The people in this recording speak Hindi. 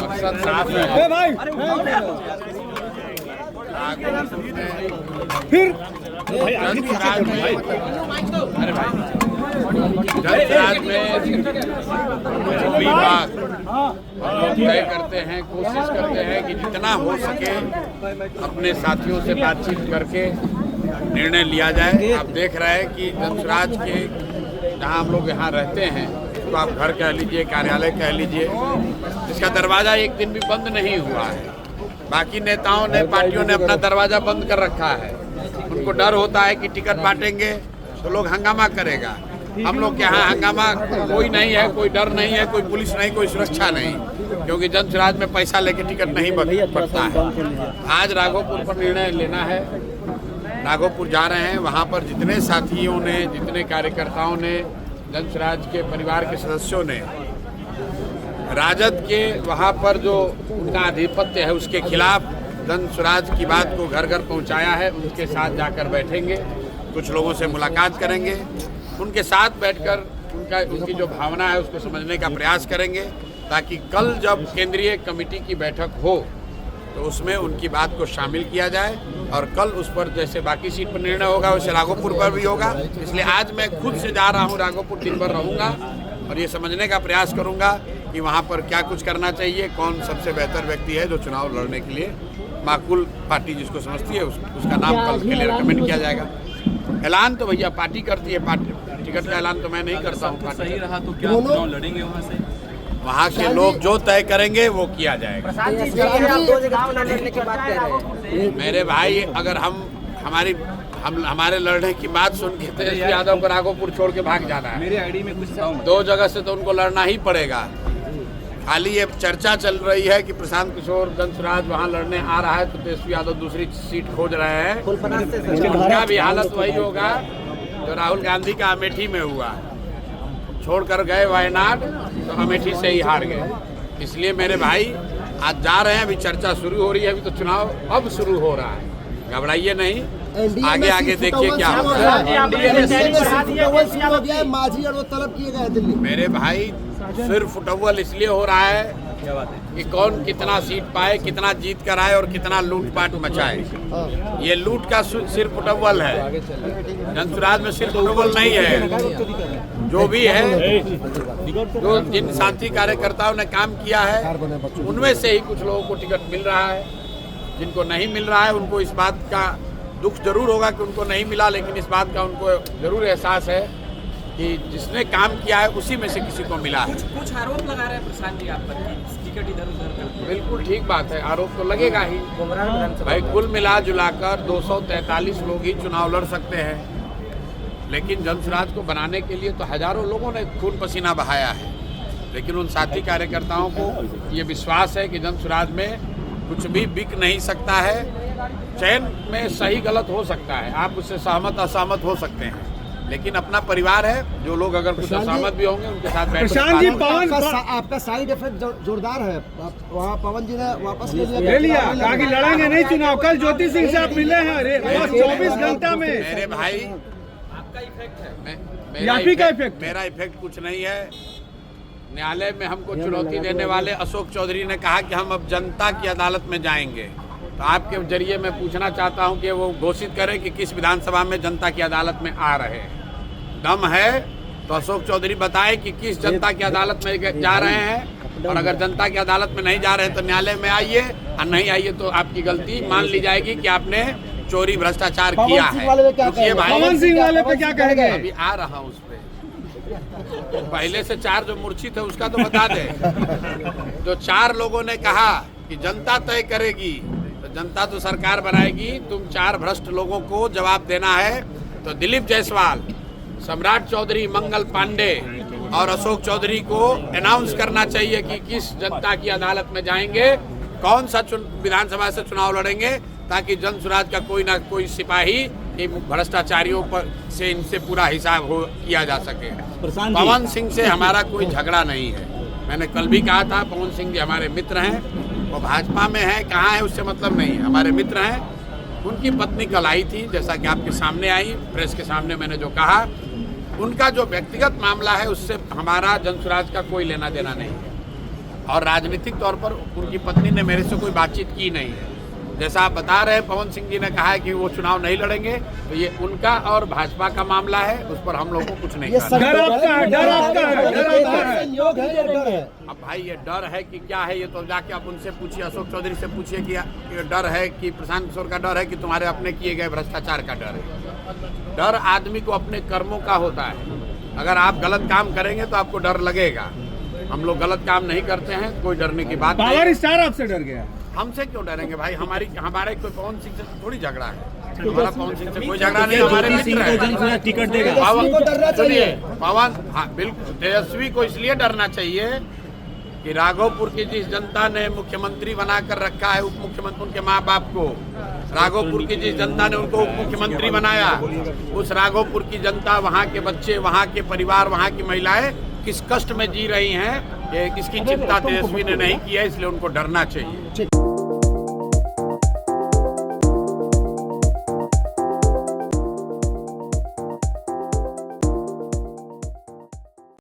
मकसद साफ है। फिर जनसराज में भी बात हम लोग तय करते हैं, कोशिश करते हैं कि जितना हो सके अपने साथियों से बातचीत करके निर्णय लिया जाए। आप देख रहे हैं कि जनसराज के जहां हम लोग यहाँ रहते हैं, तो आप घर कह लीजिए, कार्यालय कह लीजिए, इसका दरवाज़ा एक दिन भी बंद नहीं हुआ है। बाकी नेताओं ने, पार्टियों ने अपना दरवाज़ा बंद कर रखा है। उनको डर होता है कि टिकट बांटेंगे तो लोग हंगामा करेगा। हम लोग के यहाँ हंगामा कोई नहीं है, कोई डर नहीं है, कोई पुलिस नहीं, कोई सुरक्षा नहीं, क्योंकि जनसराज में पैसा लेके टिकट नहीं बनता है। आज राघोपुर पर निर्णय लेना है, राघोपुर जा रहे हैं। वहाँ पर जितने साथियों ने, जितने कार्यकर्ताओं ने, जनसराज के परिवार के सदस्यों ने राजद के वहाँ पर जो उनका आधिपत्य है उसके खिलाफ जनसराज की बात को घर घर पहुँचाया है। उनके साथ जाकर बैठेंगे, कुछ लोगों से मुलाकात करेंगे, उनके साथ बैठकर उनकी जो भावना है उसको समझने का प्रयास करेंगे, ताकि कल जब केंद्रीय कमेटी की बैठक हो तो उसमें उनकी बात को शामिल किया जाए। और कल उस पर जैसे बाकी सीट पर निर्णय होगा वैसे राघोपुर पर भी होगा। इसलिए आज मैं खुद से जा रहा हूँ राघोपुर, दिन भर रहूँगा और ये समझने का प्रयास करूँगा कि वहाँ पर क्या कुछ करना चाहिए, कौन सबसे बेहतर व्यक्ति है जो चुनाव लड़ने के लिए माकूल पार्टी जिसको समझती है उसका नाम कल के लिए रिकमेंड किया जाएगा। ऐलान तो भैया पार्टी करती है, पार्टी टिकट का ऐलान तो मैं नहीं करता हूँ। सही रहा तो क्या चुनाव लड़ेंगे वहाँ से? वहाँ के लोग जो तय करेंगे वो किया जाएगा। मेरे भाई, अगर हमारे लड़ने की बात सुन के तेजस्वी यादव को राघोपुर छोड़ के भाग जाना है, मेरे आईडी में कुछ दो जगह से तो उनको लड़ना ही पड़ेगा। खाली ये चर्चा चल रही है कि प्रशांत किशोर जनसराज वहाँ लड़ने आ रहा है तो तेजस्वी यादव दूसरी सीट खोज रहे हैं। उनका भी हालत वही होगा जो राहुल गांधी का अमेठी में हुआ, छोड़कर गए वायनाड तो अमेठी से ही हार गए। इसलिए मेरे भाई आज जा रहे हैं, अभी चर्चा शुरू हो रही है, अभी तो चुनाव अब शुरू हो रहा है, घबराइए नहीं, आगे आगे देखिए क्या होगा। माझी और वो तलब किए गए दिल्ली। मेरे भाई सिर्फ फुटबॉल इसलिए हो रहा है कि कौन कितना सीट पाए, कितना जीत कर आए और कितना लूटपाट मचाए। ये लूट का सिर्फ फुटबॉल है, जनसराज में सिर्फ फुटबॉल नहीं है। जो भी है, जो जिन शांति कार्यकर्ताओं ने काम किया है उनमें से ही कुछ लोगों को टिकट मिल रहा है, जिनको नहीं मिल रहा है उनको इस बात का दुख जरूर होगा कि उनको नहीं मिला, लेकिन इस बात का उनको जरूर एहसास है कि जिसने काम किया है उसी में से किसी को मिला है। कुछ आरोप लगा रहे हैं प्रशांत जी आप पर कि टिकट इधर उधर करते। बिल्कुल ठीक बात है, आरोप तो लगेगा ही भाई। कुल मिला जुलाकर 243 लोग ही चुनाव लड़ सकते हैं, लेकिन जनसराज को बनाने के लिए तो हजारों लोगों ने खून पसीना बहाया है। लेकिन उन साथी कार्यकर्ताओं को ये विश्वास है कि जनसराज में कुछ भी बिक नहीं सकता है। चयन में सही गलत हो सकता है, आप उससे सहमत असहमत हो सकते हैं, लेकिन अपना परिवार है। जो लोग अगर कुछ असहमत भी होंगे उनके साथ बैठ। प्रशांत जी, आपका साइड इफेक्ट जोरदार है। वहाँ पवन जी ने वापस ले लिया, कहा कि लड़ेंगे नहीं चुनाव। कल ज्योति सिंह से आप मिले हैं 24 घंटा में। मेरे भाई, आपका इफेक्ट है, मेरा इफेक्ट कुछ नहीं है। न्यायालय में हमको चुनौती देने वाले अशोक चौधरी ने कहा कि हम अब जनता की अदालत में जाएंगे। तो आपके जरिए मैं पूछना चाहता हूं कि वो घोषित करें कि किस विधानसभा में जनता की अदालत में आ रहे हैं। दम है तो अशोक चौधरी बताए कि किस जनता की अदालत में जा रहे हैं, और अगर जनता की अदालत में नहीं जा रहे हैं तो न्यायालय में आइए, और नहीं आइए तो आपकी गलती मान ली जाएगी कि आपने चोरी भ्रष्टाचार किया है। पवन सिंह वाले पे क्या कहेंगे? अभी आ रहा हूँ उस पर। पहले से 4 जो मूर्छित है उसका तो बता दे। जो 4 लोगों ने कहा कि जनता तय करेगी, तो जनता तो सरकार बनाएगी। तुम 4 भ्रष्ट लोगों को जवाब देना है। तो दिलीप जायसवाल, सम्राट चौधरी, मंगल पांडे और अशोक चौधरी को अनाउंस करना चाहिए कि किस जनता की अदालत में जाएंगे, कौन सा विधानसभा से चुनाव लड़ेंगे, ताकि जनसुराज का कोई ना कोई सिपाही भ्रष्टाचारियों पर से इनसे पूरा हिसाब किया जा सके। पवन सिंह से हमारा कोई झगड़ा नहीं है। मैंने कल भी कहा था, पवन सिंह जी हमारे मित्र हैं, वो भाजपा में है, कहाँ है उससे मतलब नहीं है, हमारे मित्र हैं। उनकी पत्नी कल आई थी, जैसा कि आपके सामने आई, प्रेस के सामने मैंने जो कहा। उनका जो व्यक्तिगत मामला है उससे हमारा जनसुराज का कोई लेना देना नहीं है। और राजनीतिक तौर पर उनकी पत्नी ने मेरे से कोई बातचीत की नहीं है। जैसा आप बता रहे हैं, पवन सिंह जी ने कहा है कि वो चुनाव नहीं लड़ेंगे, तो ये उनका और भाजपा का मामला है, उस पर हम लोग को कुछ नहीं करना। संयोग है या डर है? अब भाई ये डर है कि क्या है, ये तो जाके आप उनसे पूछिए, अशोक चौधरी से पूछिए कि ये डर है कि प्रशांत किशोर का डर है कि तुम्हारे अपने किए गए भ्रष्टाचार का डर है। डर आदमी को अपने कर्मों का होता है। अगर आप गलत काम करेंगे तो आपको डर लगेगा। हम लोग गलत काम नहीं करते हैं, कोई डरने की बात नहीं। पावर स्टार आपसे डर गया? हमसे क्यों डरेंगे भाई? हमारे कोई पवन सिंह से थोड़ी झगड़ा है। हमारा पवन सिंह से कोई झगड़ा नहीं, हमारे मित्र हैं। टिकट देगा? सुनिए पवन, हाँ बिल्कुल, तेजस्वी को इसलिए डरना चाहिए कि राघोपुर की जिस जनता ने मुख्यमंत्री बनाकर रखा है, उप मुख्यमंत्री, उनके माँ बाप को, राघोपुर की जिस जनता ने उनको उप मुख्यमंत्री बनाया, उस राघोपुर की जनता, वहाँ के बच्चे, वहाँ के परिवार, वहाँ की महिलाएं किस कष्ट में जी रही हैं, इसकी चिंता तेजस्वी ने नहीं की है, इसलिए उनको डरना चाहिए।